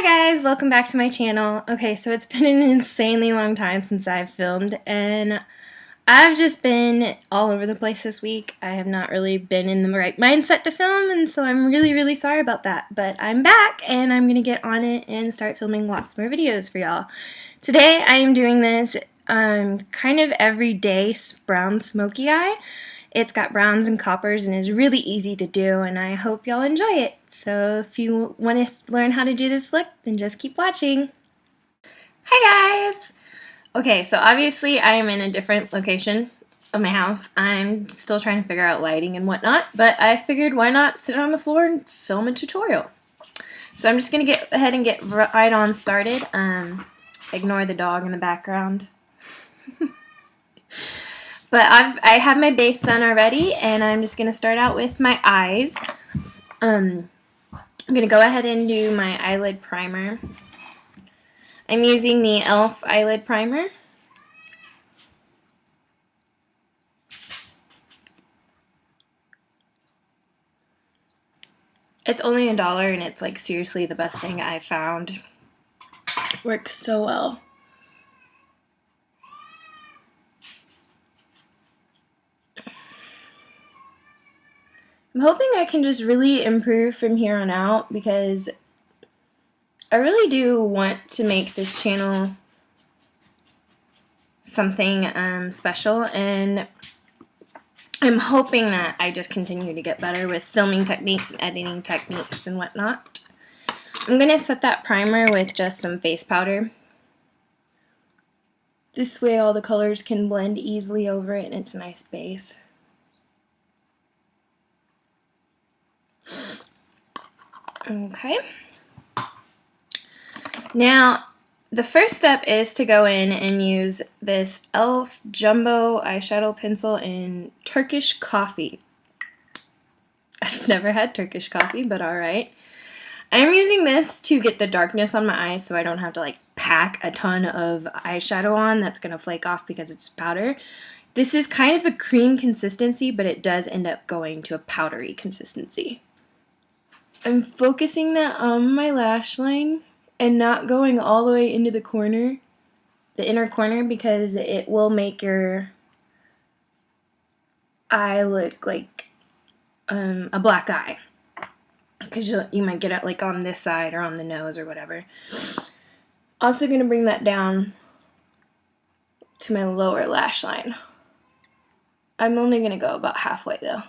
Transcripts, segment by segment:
Hi guys, welcome back to my channel. Okay, so it's been an insanely long time since I've filmed and I've just been all over the place this week. I have not really been in the right mindset to film, and so I'm really sorry about that. But I'm back and I'm gonna get on it and start filming lots more videos for y'all. Today I am doing this kind of everyday brown smoky eye. It's got browns and coppers and is really easy to do, and I hope y'all enjoy it. So if you want to learn how to do this look, then just keep watching. Hi guys! Okay, so obviously I am in a different location of my house. I'm still trying to figure out lighting and whatnot, but I figured why not sit on the floor and film a tutorial. So I'm just going to get ahead and get right on started. Ignore the dog in the background. But I have my base done already, and I'm just going to start out with my eyes. I'm going to go ahead and do my eyelid primer. I'm using the E.L.F. eyelid primer. It's only $1, and it's like seriously the best thing I've found. It works so well. I'm hoping I can just really improve from here on out, because I really do want to make this channel something special, and I'm hoping that I just continue to get better with filming techniques and editing techniques and whatnot. I'm going to set that primer with just some face powder. This way all the colors can blend easily over it and it's a nice base. Okay. Now, the first step is to go in and use this E.L.F. Jumbo eyeshadow pencil in Turkish Coffee. I've never had Turkish Coffee, but alright. I'm using this to get the darkness on my eyes so I don't have to like pack a ton of eyeshadow on that's going to flake off because it's powder. This is kind of a cream consistency, but it does end up going to a powdery consistency. I'm focusing that on my lash line and not going all the way into the corner, the inner corner, because it will make your eye look like a black eye. Because you might get it like on this side or on the nose or whatever. Also going to bring that down to my lower lash line. I'm only going to go about halfway though.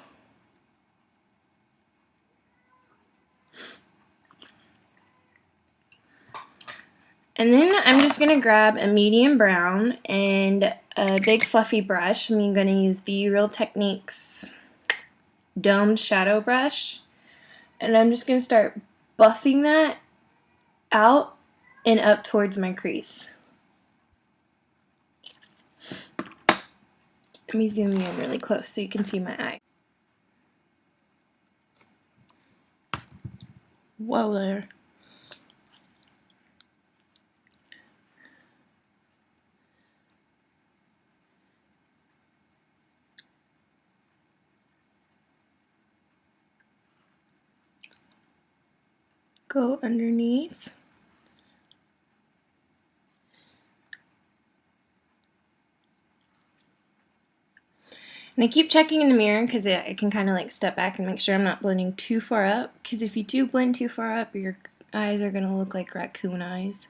And then I'm just going to grab a medium brown and a big fluffy brush. I'm going to use the Real Techniques domed shadow brush. And I'm just going to start buffing that out and up towards my crease. Let me zoom in really close so you can see my eye. Whoa there. Go underneath. And I keep checking in the mirror because I can kind of like step back and make sure I'm not blending too far up, because if you do blend too far up, your eyes are going to look like raccoon eyes.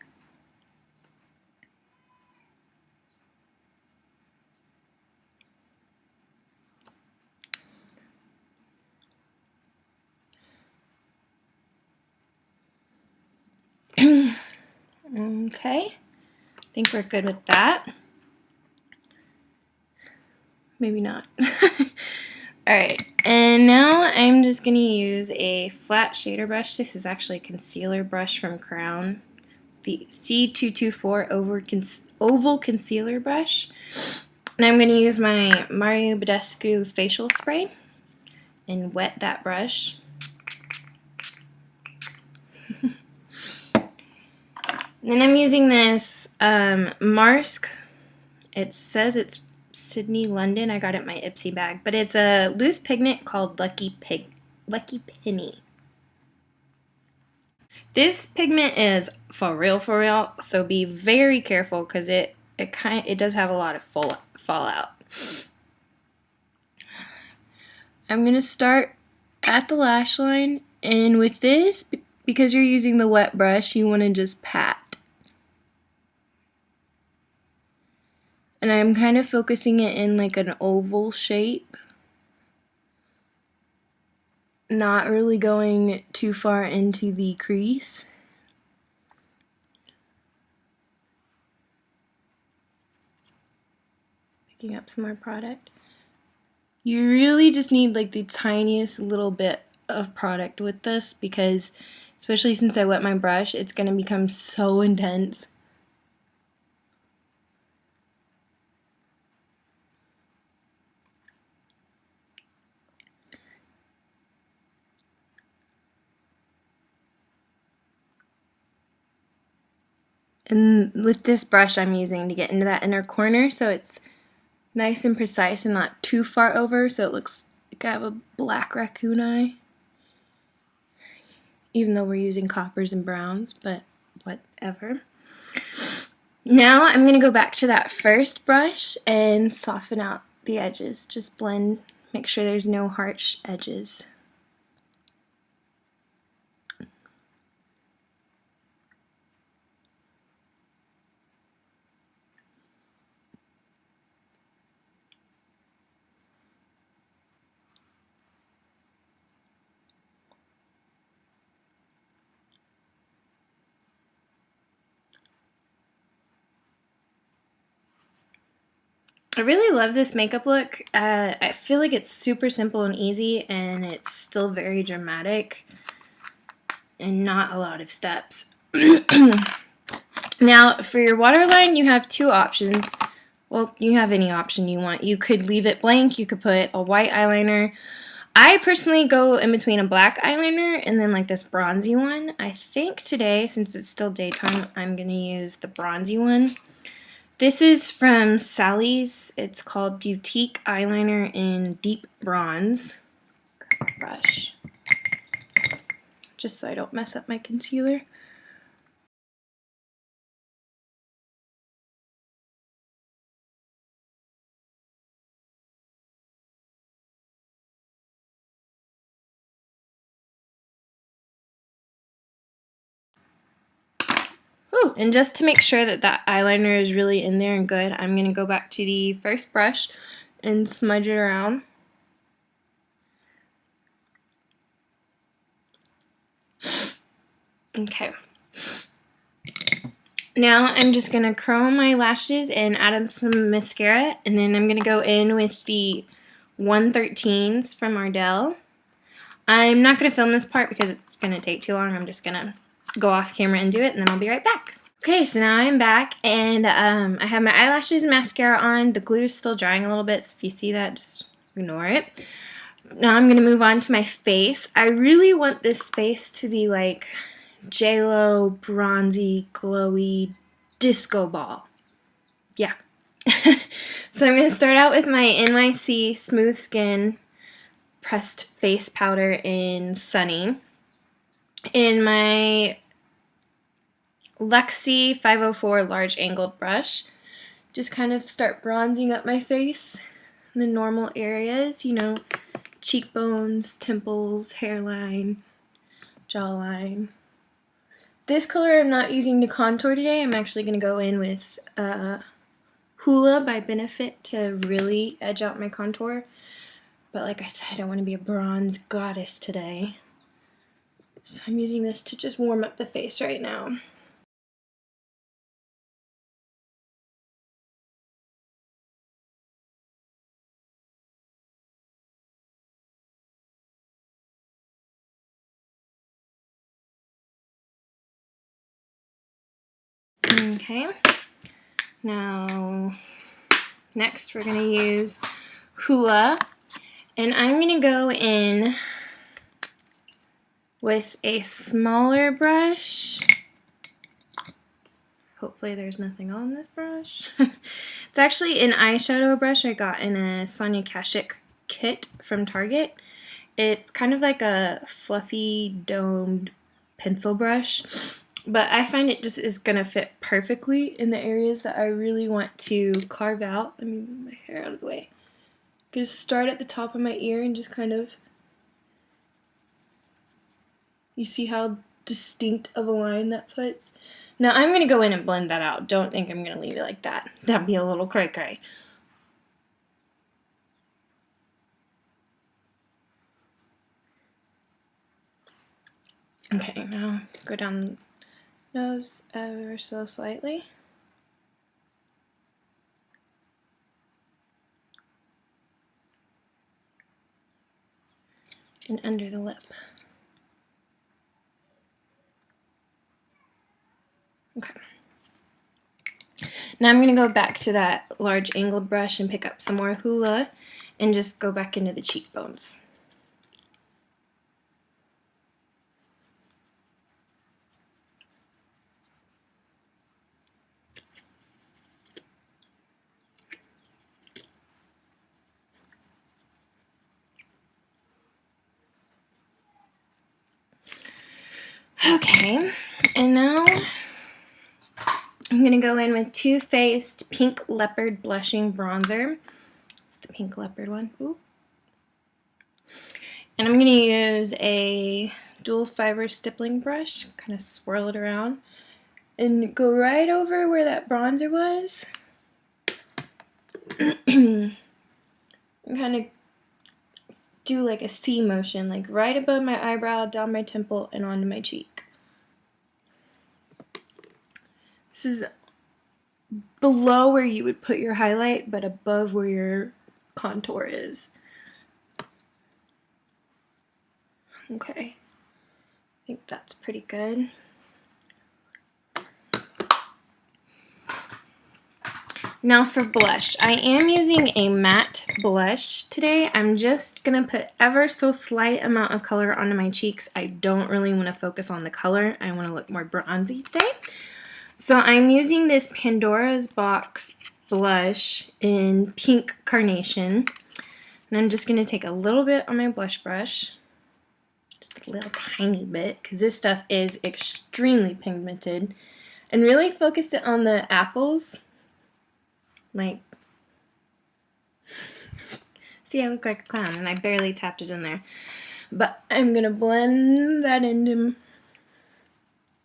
Okay, I think we're good with that. Maybe not. Alright, and now I'm just going to use a flat shader brush. This is actually a concealer brush from Crown. It's the C224 Oval Concealer Brush. And I'm going to use my Badescu Facial Spray and wet that brush. And then I'm using this Marsk. It says it's Sydney, London. I got it in my Ipsy bag, but it's a loose pigment called Lucky Penny. This pigment is for real, so be very careful because it does have a lot of fallout. I'm gonna start at the lash line, and with this, because you're using the wet brush, you want to just pat. And I'm kind of focusing it in like an oval shape, not really going too far into the crease. Picking up some more product. You really just need like the tiniest little bit of product with this because, especially since I wet my brush, it's going to become so intense. And with this brush I'm using to get into that inner corner, so it's nice and precise and not too far over, so it looks like I have a black raccoon eye. Even though we're using coppers and browns, but whatever. Now I'm going to go back to that first brush and soften out the edges. Just blend, make sure there's no harsh edges. I really love this makeup look. I feel like it's super simple and easy, and it's still very dramatic and not a lot of steps. Now, for your waterline, you have two options. Well, you have any option you want. You could leave it blank. You could put a white eyeliner. I personally go in between a black eyeliner and then like this bronzy one. I think today, since it's still daytime, I'm going to use the bronzy one. This is from Sally's. It's called Beautique Eyeliner in Deep Bronze. Brush. Just so I don't mess up my concealer. Ooh, and just to make sure that that eyeliner is really in there and good, I'm going to go back to the first brush and smudge it around. Okay. Now I'm just going to curl my lashes and add up some mascara, and then I'm going to go in with the 113s from Ardell. I'm not going to film this part because it's going to take too long. I'm just going to go off camera and do it, and then I'll be right back. Okay, so now I'm back, and I have my eyelashes and mascara on. The glue is still drying a little bit, so if you see that, just ignore it. Now I'm going to move on to my face. I really want this face to be like J-Lo, bronzy, glowy, disco ball. Yeah. So I'm going to start out with my NYC Smooth Skin pressed face powder in Sunny. In my Luxie 504 large angled brush, just kind of start bronzing up my face in the normal areas, you know, cheekbones, temples, hairline, jawline. This color I'm not using to contour today. I'm actually going to go in with Hoola by Benefit to really edge out my contour. But like I said, I don't want to be a bronze goddess today. So I'm using this to just warm up the face right now. Okay, now next we're going to use Hoola, and I'm going to go in with a smaller brush. Hopefully there's nothing on this brush. It's actually an eyeshadow brush I got in a Sonia Kashuk kit from Target. It's kind of like a fluffy domed pencil brush, but I find it just is going to fit perfectly in the areas that I really want to carve out. Let me move my hair out of the way. I'm going to start at the top of my ear and just kind of, you see how distinct of a line that puts? Now I'm going to go in and blend that out. Don't think I'm going to leave it like that. That'd be a little cray-cray. Okay, now go down the nose ever so slightly. And under the lip. Okay. Now I'm going to go back to that large angled brush and pick up some more Hoola and just go back into the cheekbones. Okay, and now I'm going to go in with Too Faced Pink Leopard Blushing Bronzer. It's the pink leopard one. Ooh. And I'm going to use a dual fiber stippling brush, kind of swirl it around, and go right over where that bronzer was. And kind of do like a C motion, like right above my eyebrow, down my temple, and onto my cheek. This is below where you would put your highlight, but above where your contour is. Okay, I think that's pretty good. Now for blush, I am using a matte blush today. I'm just going to put ever so slight amount of color onto my cheeks. I don't really want to focus on the color. I want to look more bronzy today. So I'm using this Pandora's Box blush in Pink Carnation. And I'm just going to take a little bit on my blush brush. Just a little tiny bit, because this stuff is extremely pigmented. And really focused it on the apples. Like, see, I look like a clown, and I barely tapped it in there. But I'm going to blend that into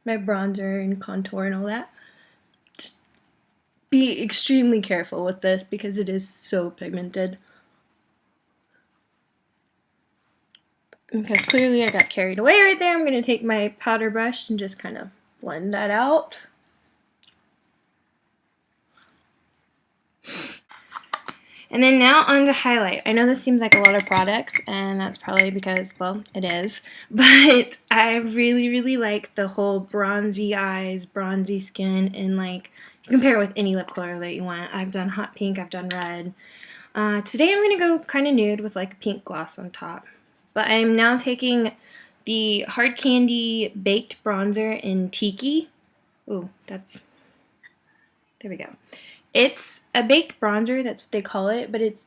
my bronzer and contour and all that. Just be extremely careful with this because it is so pigmented. Okay, clearly I got carried away right there. I'm going to take my powder brush and just kind of blend that out. And then now on to highlight. I know this seems like a lot of products, and that's probably because, well, it is. But I really, really like the whole bronzy eyes, bronzy skin, and like, you can pair it with any lip color that you want. I've done hot pink, I've done red. Today I'm going to go kind of nude with like a pink gloss on top. But I'm now taking the Hard Candy Baked Bronzer in Tiki. Ooh, that's, there we go. It's a baked bronzer, that's what they call it, but it's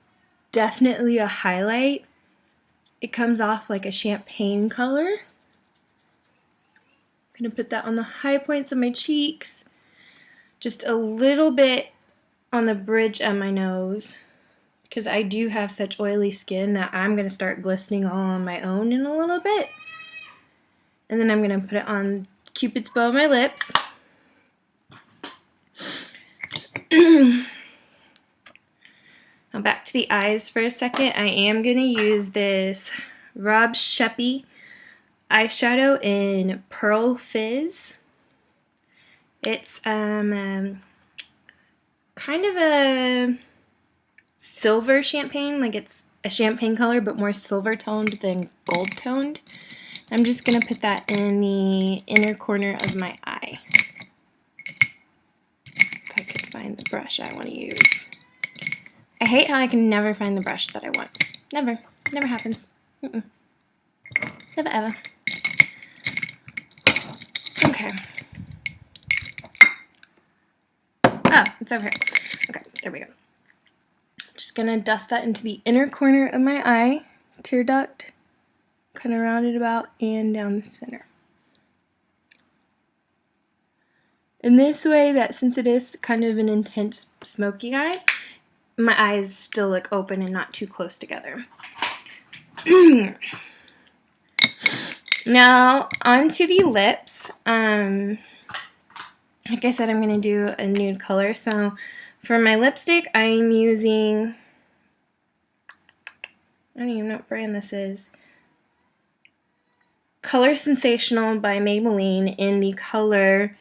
definitely a highlight. It comes off like a champagne color. I'm going to put that on the high points of my cheeks. Just a little bit on the bridge of my nose, because I do have such oily skin that I'm going to start glistening all on my own in a little bit. And then I'm going to put it on Cupid's bow of my lips. Now back to the eyes for a second. I am going to use this Rob Sheppy eyeshadow in Pearl Fizz. It's kind of a silver champagne, like it's a champagne color but more silver toned than gold toned. I'm just going to put that in the inner corner of my eye. If I could find the brush I want to use. I hate how I can never find the brush that I want. Never. Never happens. Never ever. Okay. Oh, it's over here. Okay, there we go. Just gonna dust that into the inner corner of my eye, tear duct, kind of round it about and down the center. And this way, that since it is kind of an intense smoky eye, my eyes still look open and not too close together. Now, onto the lips. Like I said, I'm going to do a nude color. So, for my lipstick, I'm using, I don't even know what brand this is, Color Sensational by Maybelline in the color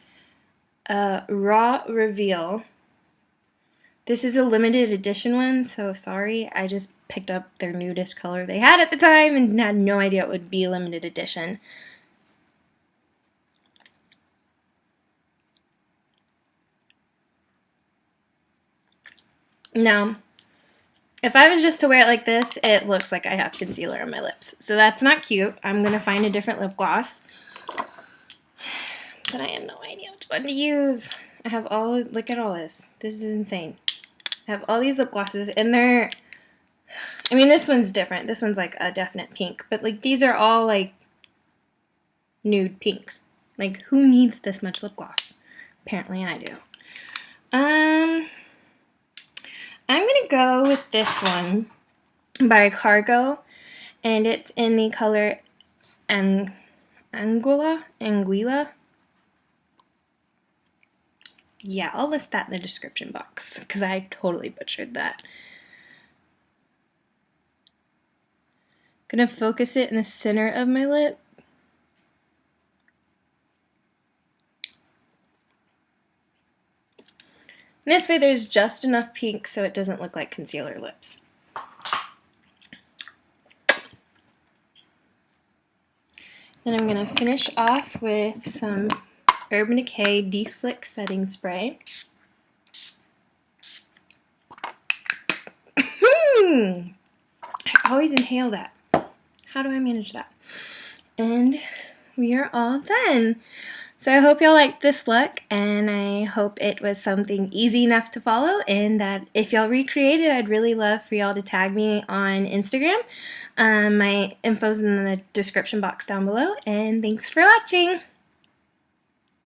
Raw Reveal. This is a limited edition one, so sorry. I just picked up their nudist color they had at the time and had no idea it would be a limited edition. Now, if I was just to wear it like this, it looks like I have concealer on my lips. So that's not cute. I'm going to find a different lip gloss. But I have no idea which one to use. I have all, look at all this. This is insane. I have all these lip glosses, and they're, I mean, this one's different. This one's like a definite pink. But like these are all like nude pinks. Like, who needs this much lip gloss? Apparently I do. I'm going to go with this one by Cargo, and it's in the color Anguilla. Yeah, I'll list that in the description box, because I totally butchered that. Gonna focus it in the center of my lip. And this way there's just enough pink so it doesn't look like concealer lips. Then I'm gonna finish off with some Urban Decay De-Slick Setting Spray. I always inhale that. How do I manage that? And we are all done. So I hope y'all liked this look, and I hope it was something easy enough to follow, and that if y'all recreate it, I'd really love for y'all to tag me on Instagram. My info's in the description box down below, and thanks for watching.